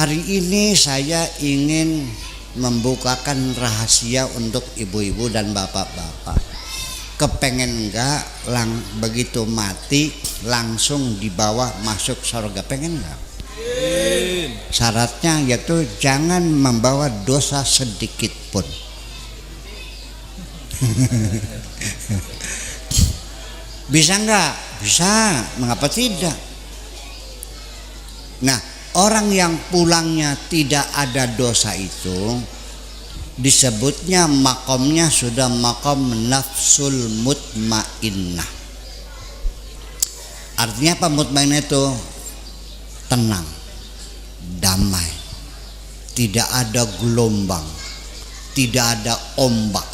Hari ini saya ingin membukakan rahasia untuk ibu-ibu dan bapak-bapak. Kepengen enggak begitu mati langsung dibawa masuk surga? Pengen enggak? Syaratnya yaitu jangan membawa dosa sedikit pun. Bisa enggak? Bisa, mengapa tidak? Nah, orang yang pulangnya tidak ada dosa itu disebutnya makomnya sudah makom nafsul mutmainnah. Artinya apa mutmainnah itu? Tenang, damai, tidak ada gelombang, tidak ada ombak,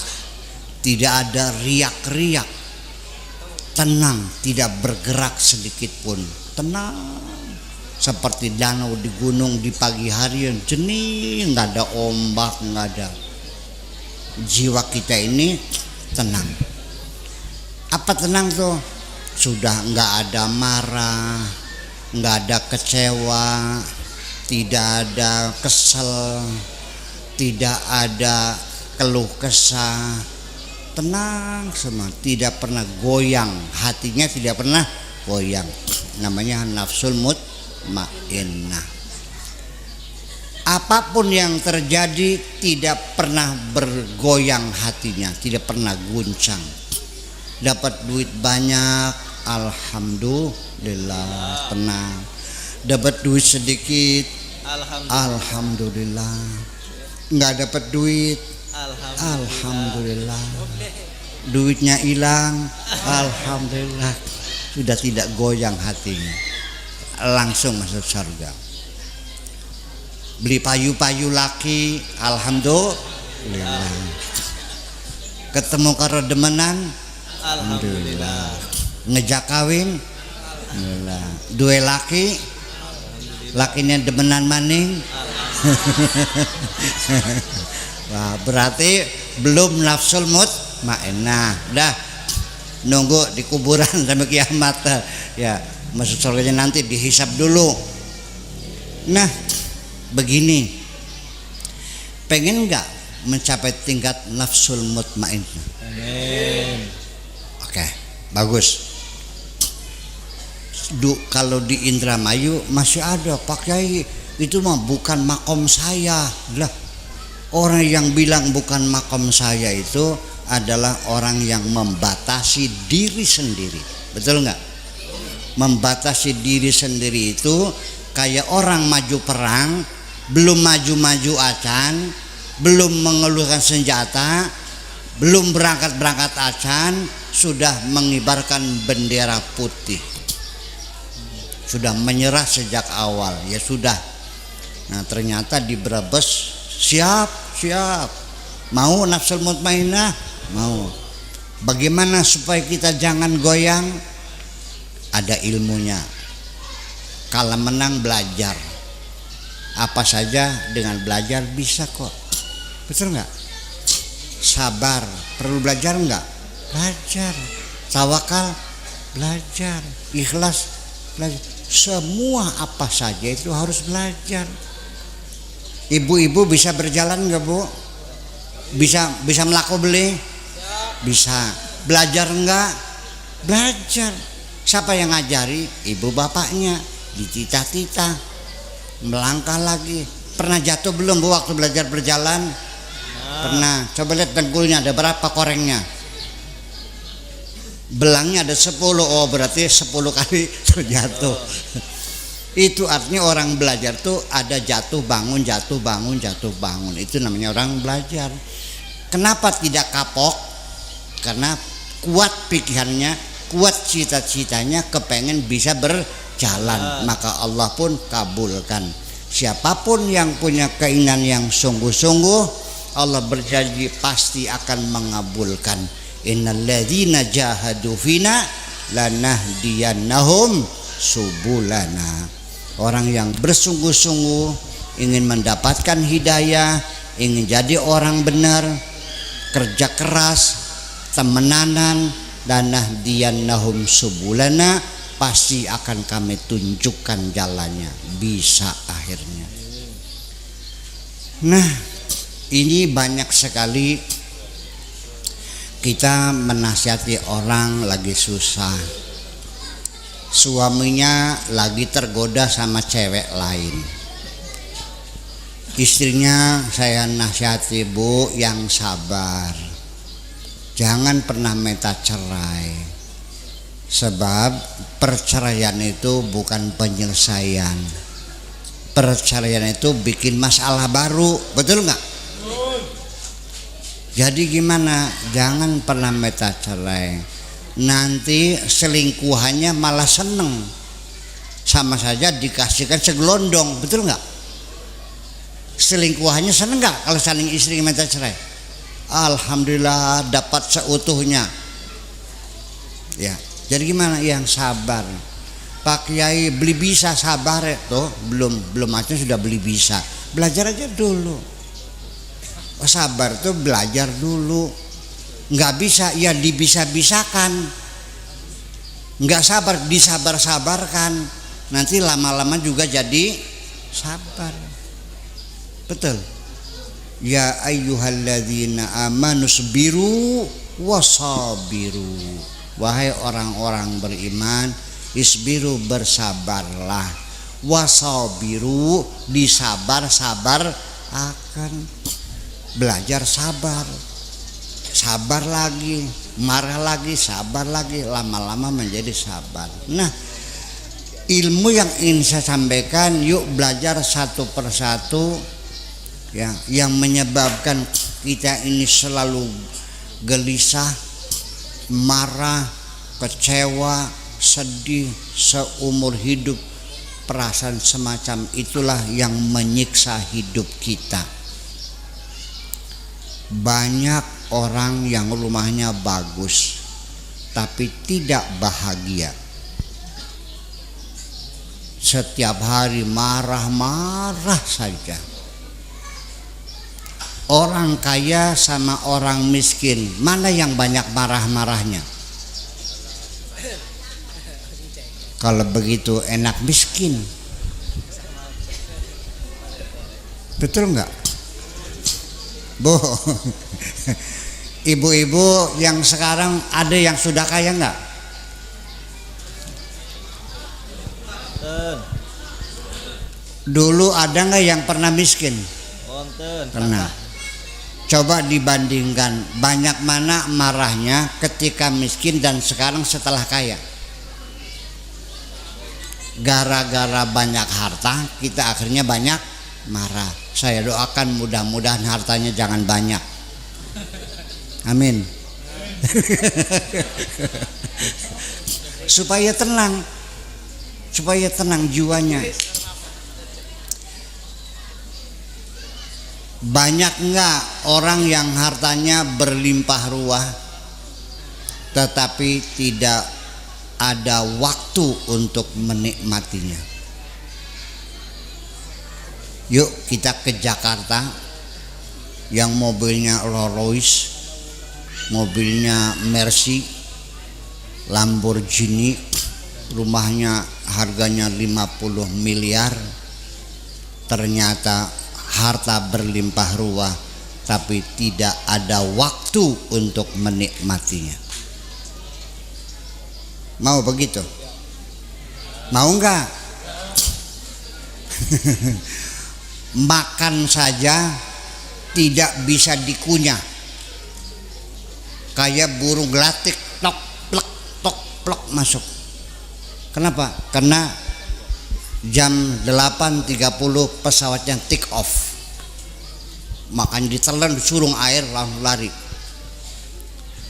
tidak ada riak-riak, tenang, tidak bergerak sedikit pun, tenang seperti danau di gunung di pagi hari yang jernih, nggak ada ombak, nggak ada. Jiwa kita ini tenang. Apa tenang tuh? Sudah nggak ada marah, nggak ada kecewa, tidak ada kesel, tidak ada keluh kesah, tenang semua, tidak pernah goyang, hatinya tidak pernah goyang. Namanya nafsul mutmainnah. Apapun yang terjadi tidak pernah bergoyang hatinya, tidak pernah guncang. Dapat duit banyak, alhamdulillah, tenang. Dapat duit sedikit, alhamdulillah. Nggak dapat duit, alhamdulillah. Duitnya hilang, alhamdulillah. Sudah tidak goyang hatinya, langsung masuk surga. Beli payu-payu laki, alhamdulillah. Ketemu karo demenan, alhamdulillah. Ngejak kawin, alhamdulillah. Dua laki, lakinya demenan maning. Wah, berarti belum nafsul mutmainnah. Dah nunggu di kuburan sampai kiamat ya, masuk surganya nanti dihisap dulu. Nah, begini, pengen nggak mencapai tingkat nafsul mutmainnah? Amin. Oke, bagus. Kalau di Indramayu masih ada, Pak Kiai, itu mah bukan makom saya. Lah, orang yang bilang bukan makom saya itu adalah orang yang membatasi diri sendiri. Betul nggak? Membatasi diri sendiri itu kayak orang maju perang, belum maju-maju acan, belum mengeluarkan senjata, belum berangkat acan, sudah mengibarkan bendera putih, sudah menyerah sejak awal. Ya sudah. Nah, ternyata di Brebes siap, mau nafsul mutmainnah, mau. Bagaimana supaya kita jangan goyang? Ada ilmunya. Kalau menang belajar, apa saja dengan belajar bisa kok. Betul nggak? Sabar, perlu belajar nggak? Belajar. Tawakal, belajar. Ikhlas, belajar. Semua apa saja itu harus belajar. Ibu-ibu bisa berjalan nggak, Bu? Bisa melaku beli? Bisa. Belajar nggak? Belajar. Siapa yang ngajari? Ibu bapaknya. Ditita-tita, melangkah lagi. Pernah jatuh belum, Bu, waktu belajar berjalan? Pernah. Coba lihat dengkulnya ada berapa korengnya. Belangnya ada 10. Oh, berarti 10 kali terjatuh. Itu artinya orang belajar tuh ada jatuh bangun, jatuh bangun, jatuh bangun. Itu namanya orang belajar. Kenapa tidak kapok? Karena kuat pikirannya, kuat cita-citanya, kepengen bisa berjalan, maka Allah pun kabulkan. Siapapun yang punya keinginan yang sungguh-sungguh, Allah berjanji pasti akan mengabulkan. Innalladzina jahadu fina lanahdiyannahum subulana. Orang yang bersungguh-sungguh ingin mendapatkan hidayah, ingin jadi orang benar, kerja keras, temenanan, lanahdiyannahum subulana, pasti akan kami tunjukkan jalannya, bisa akhirnya. Nah, ini banyak sekali kita menasihati orang lagi susah, suaminya lagi tergoda sama cewek lain, istrinya saya nasihati, Bu, yang sabar, jangan pernah minta cerai, sebab perceraian itu bukan penyelesaian. Perceraian itu bikin masalah baru, betul nggak? Jadi gimana? Jangan pernah minta cerai, nanti selingkuhannya malah seneng, sama saja dikasihkan segelondong, betul nggak? Selingkuhannya seneng nggak kalau saling istri minta cerai? Alhamdulillah dapat seutuhnya. Ya, jadi gimana? Yang sabar. Pak Kiai beli bisa, sabar ya, tuh belum macam sudah beli bisa, belajar aja dulu. Oh, sabar tuh belajar dulu. Nggak bisa ya dibisa-bisakan, nggak sabar disabar-sabarkan, nanti lama-lama juga jadi sabar. Betul. Ya ayyuhalladzina amanu sabiru wasabiru, wahai orang-orang beriman, isbiru bersabarlah, wasabiru disabar-sabar akan, belajar sabar, sabar lagi, marah lagi, sabar lagi, lama-lama menjadi sabar. Nah, ilmu yang ingin saya sampaikan, yuk belajar satu persatu ya, yang menyebabkan kita ini selalu gelisah, marah, kecewa, sedih seumur hidup. Perasaan semacam itulah yang menyiksa hidup kita. Banyak orang yang rumahnya bagus tapi tidak bahagia, setiap hari marah-marah saja. Orang kaya sama orang miskin, mana yang banyak marah-marahnya? Kalau begitu enak miskin, betul nggak, Bu? Ibu-ibu yang sekarang ada yang sudah kaya nggak? Dulu ada nggak yang pernah miskin? Pernah. Coba dibandingkan, banyak mana marahnya ketika miskin dan sekarang setelah kaya. Gara-gara banyak harta kita akhirnya banyak marah. Saya doakan mudah-mudahan hartanya jangan banyak. Amin. supaya tenang jiwanya. Banyak enggak orang yang hartanya berlimpah ruah tetapi tidak ada waktu untuk menikmatinya? Yuk kita ke Jakarta, yang mobilnya Rolls Royce, mobilnya Mercy, Lamborghini, rumahnya harganya 50 miliar, ternyata harta berlimpah ruah tapi tidak ada waktu untuk menikmatinya. Mau begitu? Mau enggak? Makan saja tidak bisa dikunyah, kayak burung gelatik, tok plok masuk. Kenapa? Karena jam 8.30 pesawatnya take off, makanya ditelan, disuruh air, langsung lari.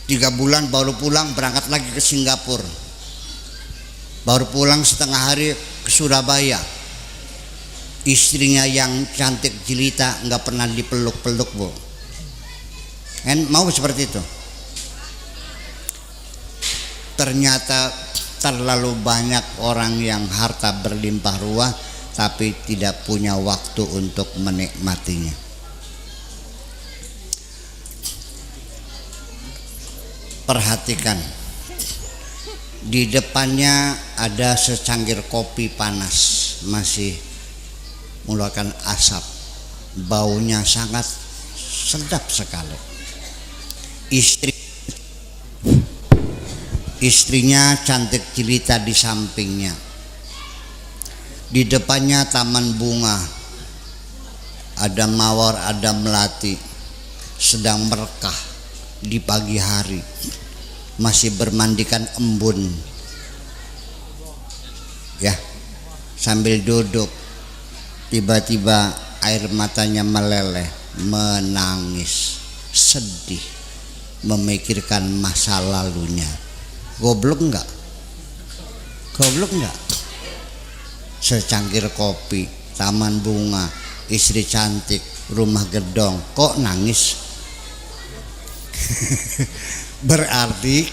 3 bulan baru pulang, berangkat lagi ke Singapura, baru pulang setengah hari ke Surabaya. Istrinya yang cantik jelita nggak pernah dipeluk-peluk, Bu. Mau seperti itu? Ternyata terlalu banyak orang yang harta berlimpah ruah tapi tidak punya waktu untuk menikmatinya. Perhatikan, di depannya ada secangkir kopi panas, masih mengeluarkan asap. baunya sangat sedap sekali. Istrinya cantik jelita di sampingnya. Di depannya taman bunga. Ada mawar, ada melati sedang merekah di pagi hari. Masih bermandikan embun. Ya, sambil duduk tiba-tiba air matanya meleleh, menangis, sedih, memikirkan masa lalunya. Goblok enggak? Goblok enggak? Secangkir kopi, taman bunga, istri cantik, rumah gedong, kok nangis? Berarti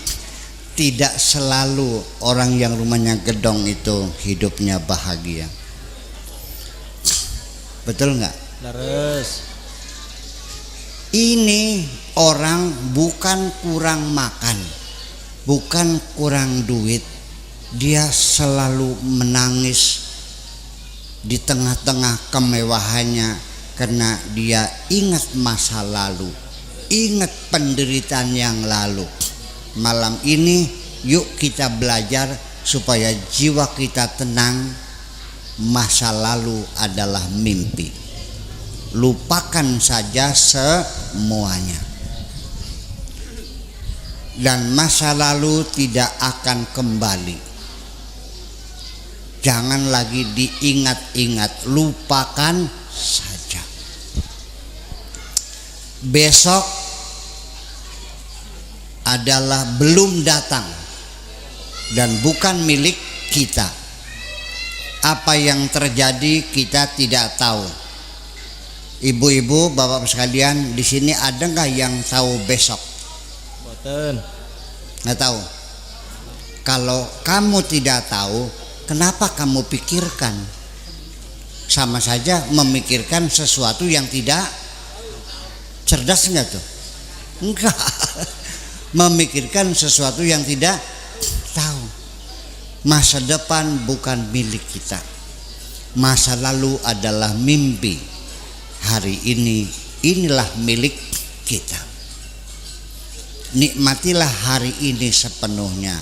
tidak selalu orang yang rumahnya gedong itu hidupnya bahagia. Betul enggak? Terus ini orang bukan kurang makan, bukan kurang duit, dia selalu menangis di tengah-tengah kemewahannya karena dia ingat masa lalu, ingat penderitaan yang lalu. Malam ini yuk kita belajar supaya jiwa kita tenang. Masa lalu adalah mimpi. Lupakan saja semuanya. Dan masa lalu tidak akan kembali. Jangan lagi diingat-ingat, lupakan saja. Besok adalah belum datang dan bukan milik kita. Apa yang terjadi kita tidak tahu. Ibu-ibu, bapak sekalian, di sini ada nggak yang tahu besok? boten. Nggak tahu. Kalau kamu tidak tahu, kenapa kamu pikirkan? Sama saja memikirkan sesuatu yang tidak cerdas, enggak tuh? Enggak. Memikirkan sesuatu yang tidak tahu. Masa depan bukan milik kita. Masa lalu adalah mimpi. Hari ini, inilah milik kita. Nikmatilah hari ini sepenuhnya.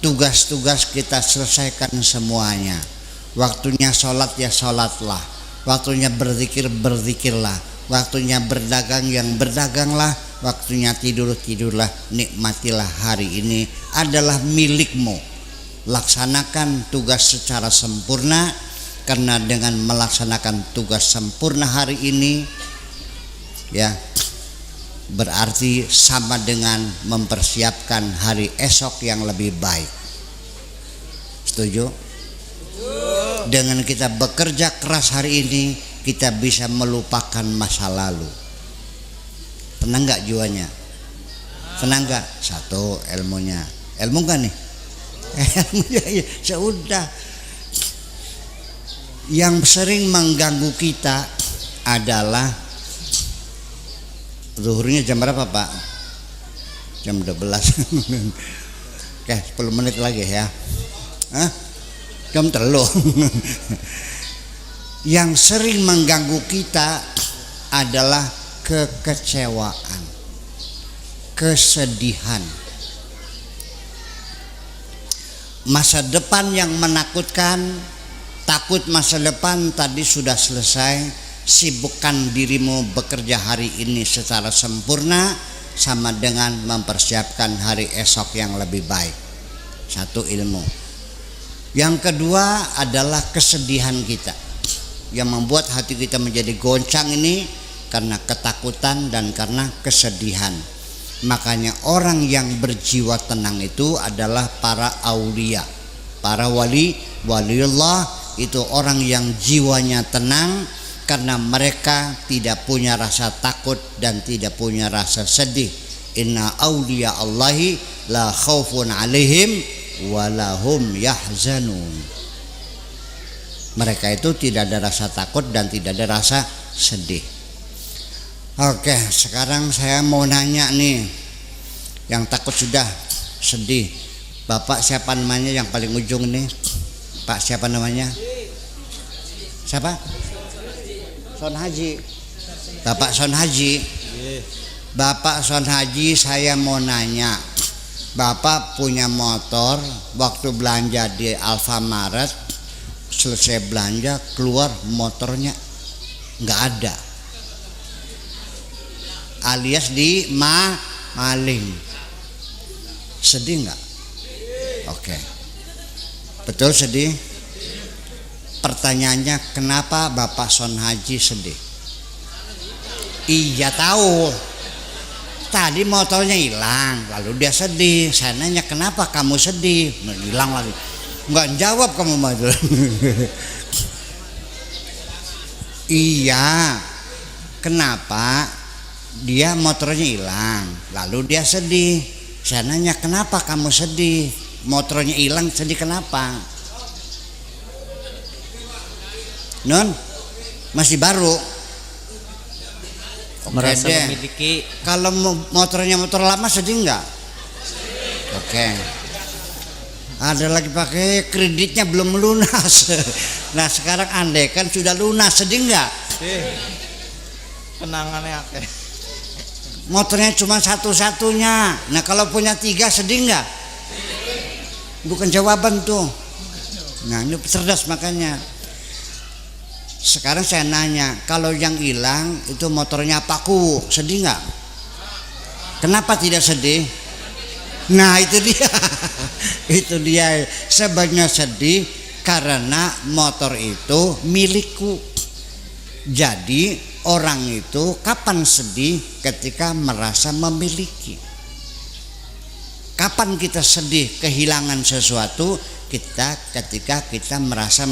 Tugas-tugas kita selesaikan semuanya. Waktunya sholat ya sholatlah. Waktunya berzikir berzikirlah. Waktunya berdagang yang berdaganglah. Waktunya tidur tidurlah. Nikmatilah hari ini adalah milikmu. Laksanakan tugas secara sempurna, karena dengan melaksanakan tugas sempurna hari ini ya berarti sama dengan mempersiapkan hari esok yang lebih baik. Setuju? Dengan kita bekerja keras hari ini, kita bisa melupakan masa lalu. Tenang gak jiwanya? Tenang gak? Satu, ilmunya. Ilmu kan nih? Ilmunya ya, sudah. Yang sering mengganggu kita adalah zuhurnya jam berapa Pak? Jam 12. Oke, 10 menit lagi ya. Jam 3. Yang sering mengganggu kita adalah kekecewaan, kesedihan, masa depan yang menakutkan. Takut masa depan tadi sudah selesai. Sibukkan dirimu bekerja hari ini secara sempurna, sama dengan mempersiapkan hari esok yang lebih baik. Satu, ilmu. Yang kedua adalah kesedihan kita. Yang membuat hati kita menjadi goncang ini karena ketakutan dan karena kesedihan. Makanya orang yang berjiwa tenang itu adalah para aulia, para waliullah. Itu orang yang jiwanya tenang karena mereka tidak punya rasa takut dan tidak punya rasa sedih. Inna awliya Allahi la khaufun alaihim walahum yahzanun. Mereka itu tidak ada rasa takut dan tidak ada rasa sedih. Oke, sekarang saya mau nanya nih, yang takut sudah sedih. Bapak siapa namanya yang paling ujung nih? Pak siapa namanya? Siapa? Son Haji. Bapak Son Haji, Nggih. Bapak Son Haji, saya mau nanya. Bapak punya motor, waktu belanja di Alfamaret, selesai belanja keluar motornya nggak ada, alias maling. Sedih nggak? Oke, betul sedih. Pertanyaannya, kenapa Bapak Son Haji sedih? Iya tahu. Tadi motornya hilang, lalu dia sedih. Saya nanya, kenapa kamu sedih? Nah, hilang lagi. Nggak jawab kamu mah. Iya. Kenapa dia motornya hilang, lalu dia sedih. Saya nanya, kenapa kamu sedih? Motornya hilang, sedih kenapa? Non, masih baru. Oke Merasa deh. memiliki. Kalau motornya motor lama sedih nggak? Oke. Ada lagi pakai kreditnya belum lunas. Nah sekarang andai kan sudah lunas, sedih nggak? Kenangannya akeh. Motornya cuma satu-satunya. Nah kalau punya 3 sedih nggak? Bukan jawaban tuh. Nah ini cerdas makanya. Sekarang saya nanya, kalau yang hilang itu motornya paku, sedih nggak? Kenapa tidak sedih? Nah itu dia. Itu dia. Sebenarnya sedih karena motor itu milikku. Jadi orang itu kapan sedih? Ketika merasa memiliki. Kapan kita sedih kehilangan sesuatu? Ketika kita merasa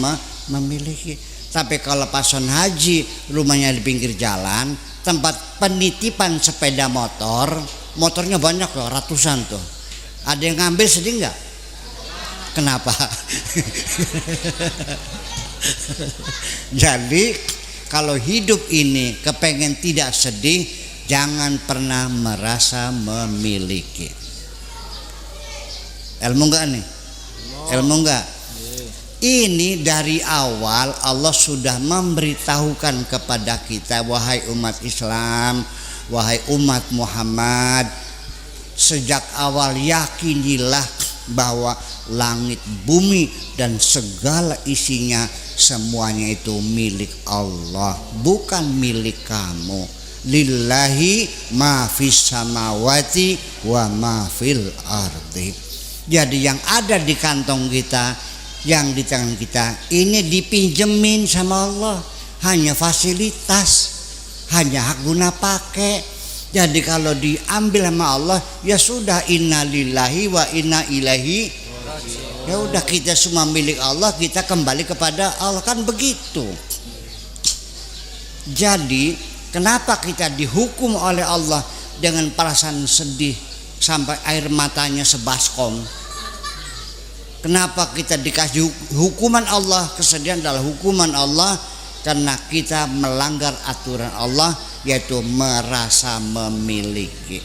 memiliki. Tapi kalau Pak Son Haji rumahnya di pinggir jalan, tempat penitipan sepeda motor, motornya banyak loh, ratusan tuh. Ada yang ngambil, sedih nggak? Kenapa? Jadi kalau hidup ini kepengen tidak sedih, jangan pernah merasa memiliki. Ilmu nggak nih? Ilmu nggak? Ini dari awal Allah sudah memberitahukan kepada kita, wahai umat Islam, wahai umat Muhammad, sejak awal yakinilah bahwa langit, bumi dan segala isinya semuanya itu milik Allah, bukan milik kamu. Lillahi ma fis samawati wa ma fil ardi. Jadi yang ada di kantong kita, yang di tangan kita ini dipinjemin sama Allah, hanya fasilitas, hanya hak guna pakai. Jadi kalau diambil sama Allah, ya sudah, innalillahi wa inna ilaihi. Ya udah, kita semua milik Allah, kita kembali kepada Allah, kan begitu. Jadi kenapa kita dihukum oleh Allah dengan perasaan sedih sampai air matanya sebaskom? Kenapa kita dikasih hukuman Allah? Kesedihan adalah hukuman Allah karena kita melanggar aturan Allah, yaitu merasa memiliki.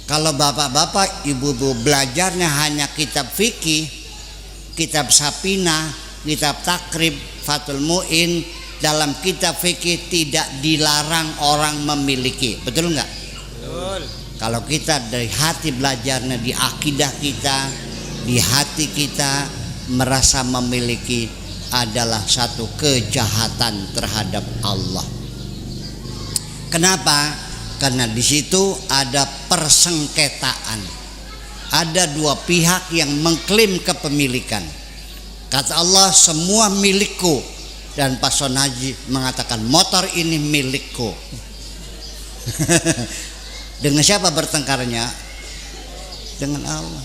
Kalau bapak-bapak, ibu-ibu belajarnya hanya kitab fikih, kitab Sapina, kitab Takrib, Fathul Mu'in, dalam kitab fikih tidak dilarang orang memiliki. Betul nggak? Betul. Kalau kita dari hati belajarnya, di akidah kita, di hati kita merasa memiliki, adalah satu kejahatan terhadap Allah. Kenapa? Karena di situ ada persengketaan. Ada dua pihak yang mengklaim kepemilikan. Kata Allah, semua milikku. Dan Pak Son Haji mengatakan, motor ini milikku. Dengan siapa bertengkarnya? Dengan Allah.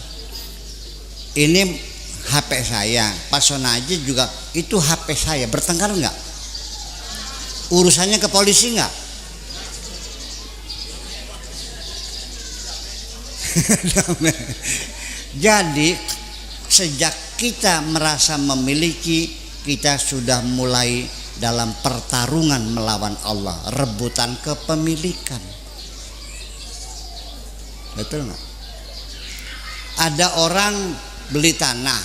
Ini HP saya, Pak Son Haji juga itu HP saya, bertengkar enggak? Urusannya ke polisi enggak? Jadi sejak kita merasa memiliki, kita sudah mulai dalam pertarungan melawan Allah, rebutan kepemilikan. Betul enggak? Ada orang beli tanah,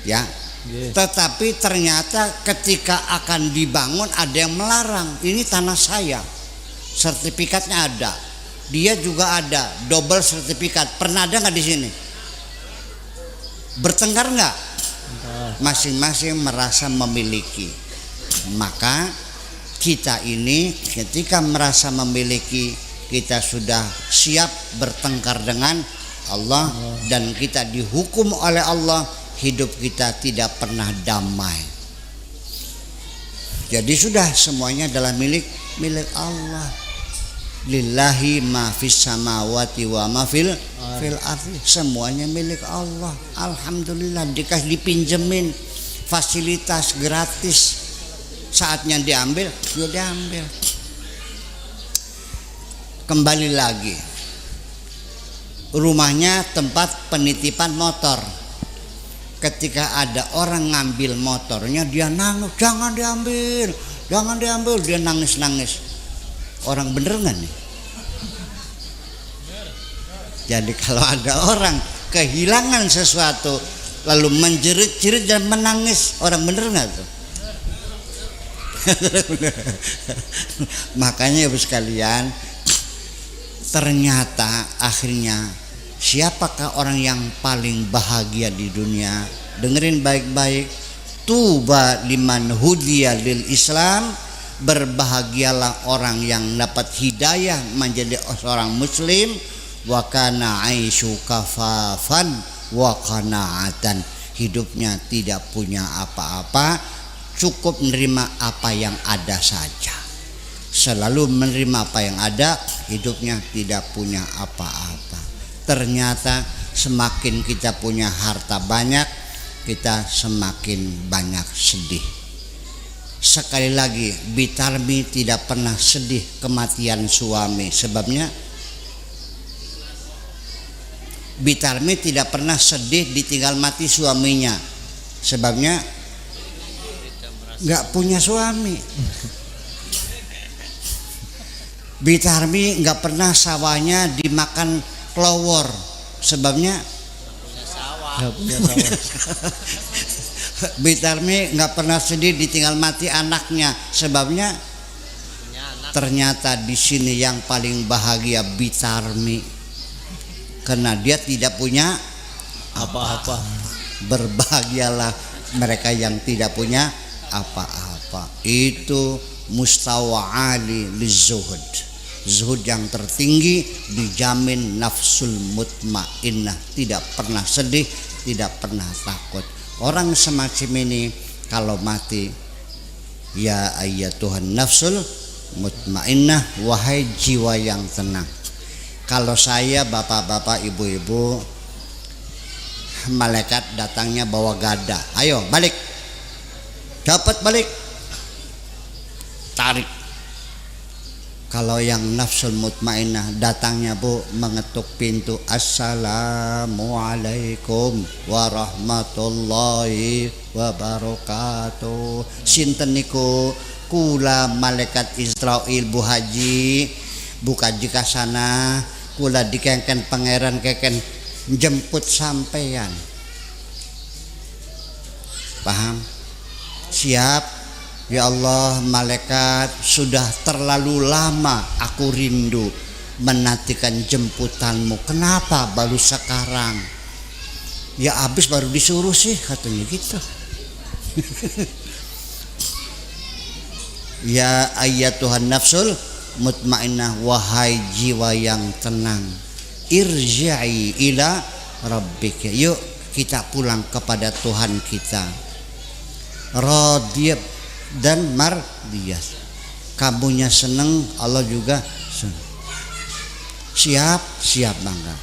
ya, Nggih. Tetapi ternyata ketika akan dibangun ada yang melarang. Ini tanah saya, sertifikatnya ada, dia juga ada, double sertifikat. Pernah ada nggak di sini? Bertengkar nggak? Masing-masing merasa memiliki. Maka kita ini ketika merasa memiliki, kita sudah siap bertengkar dengan Allah, dan kita dihukum oleh Allah. Hidup kita tidak pernah damai. Jadi sudah semuanya adalah milik Allah. Lillahi ma fis samawati wa ma fil ardi. Semuanya milik Allah. Alhamdulillah, dipinjemin fasilitas gratis. Saatnya diambil, ya diambil. Kembali lagi, rumahnya tempat penitipan motor. Ketika ada orang ngambil motornya, dia nangis, jangan diambil, jangan diambil. Dia nangis-nangis. Orang bener nggak nih? Jadi kalau ada orang kehilangan sesuatu lalu menjerit-jerit dan menangis, orang bener nggak tuh? Makanya ibu sekalian, ternyata akhirnya siapakah orang yang paling bahagia di dunia? Dengerin baik-baik. Tuba liman hudiya lil Islam. Berbahagialah orang yang dapat hidayah menjadi seorang muslim. Wa kana aisyu kafafan wa qanaatan. Hidupnya tidak punya apa-apa, cukup menerima apa yang ada saja. Selalu menerima apa yang ada, hidupnya tidak punya apa-apa. Ternyata semakin kita punya harta banyak, kita semakin banyak sedih. Sekali lagi, Bitarmi tidak pernah sedih kematian suami. Sebabnya Bitarmi tidak pernah sedih ditinggal mati suaminya. Sebabnya nggak punya suami. Bitarmi nggak pernah sawahnya dimakan kelowor. Sebabnya Nggak punya sawah. Bitarmi nggak pernah sedih ditinggal mati anaknya. Sebabnya ternyata di sini yang paling bahagia Bitarmi, karena dia tidak punya Apa-apa. Berbahagialah mereka yang tidak punya apa-apa. Itu mustawa ali lizuhud. Zuhud yang tertinggi dijamin nafsul mutmainnah, tidak pernah sedih, tidak pernah takut. Orang semacam ini kalau mati, ya ayyatuhan nafsul mutmainnah, wahai jiwa yang tenang. Kalau saya, bapak-bapak, ibu-ibu, malaikat datangnya bawa gada, ayo balik, dapat balik, tarik. Kalau yang nafsul mutmainnah datangnya bu mengetuk pintu, assalamualaikum warahmatullahi wabarakatuh. Sinten niku? Kula malaikat Israil bu haji, buka jika sana kula dikengken pangeran keken jemput sampeyan. Paham? Siap? Ya Allah, malaikat, sudah terlalu lama aku rindu menantikan jemputanmu. Kenapa baru sekarang? Ya habis baru disuruh sih, katanya gitu. Ya ayyatuhan nafsul mutmainnah, wahai jiwa yang tenang, irji'i ila rabbika. Yuk kita pulang kepada Tuhan kita. Radiyab dan mardiyah. Kamunya seneng, Allah juga seneng. Siap, siap bangga.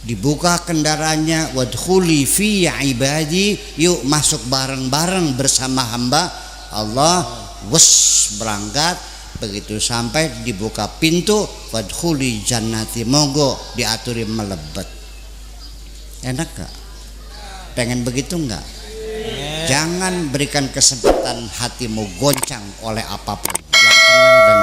Dibuka kendaraannya, wadkhuli fi ibadi, yuk masuk bareng-bareng bersama hamba Allah. Wes berangkat. Begitu sampai dibuka pintu, wadkhuli jannati, monggo diaturi melebet. Enak gak? Pengen begitu enggak? Jangan berikan kesempatan hatimu goncang oleh apapun. Yang tenang dan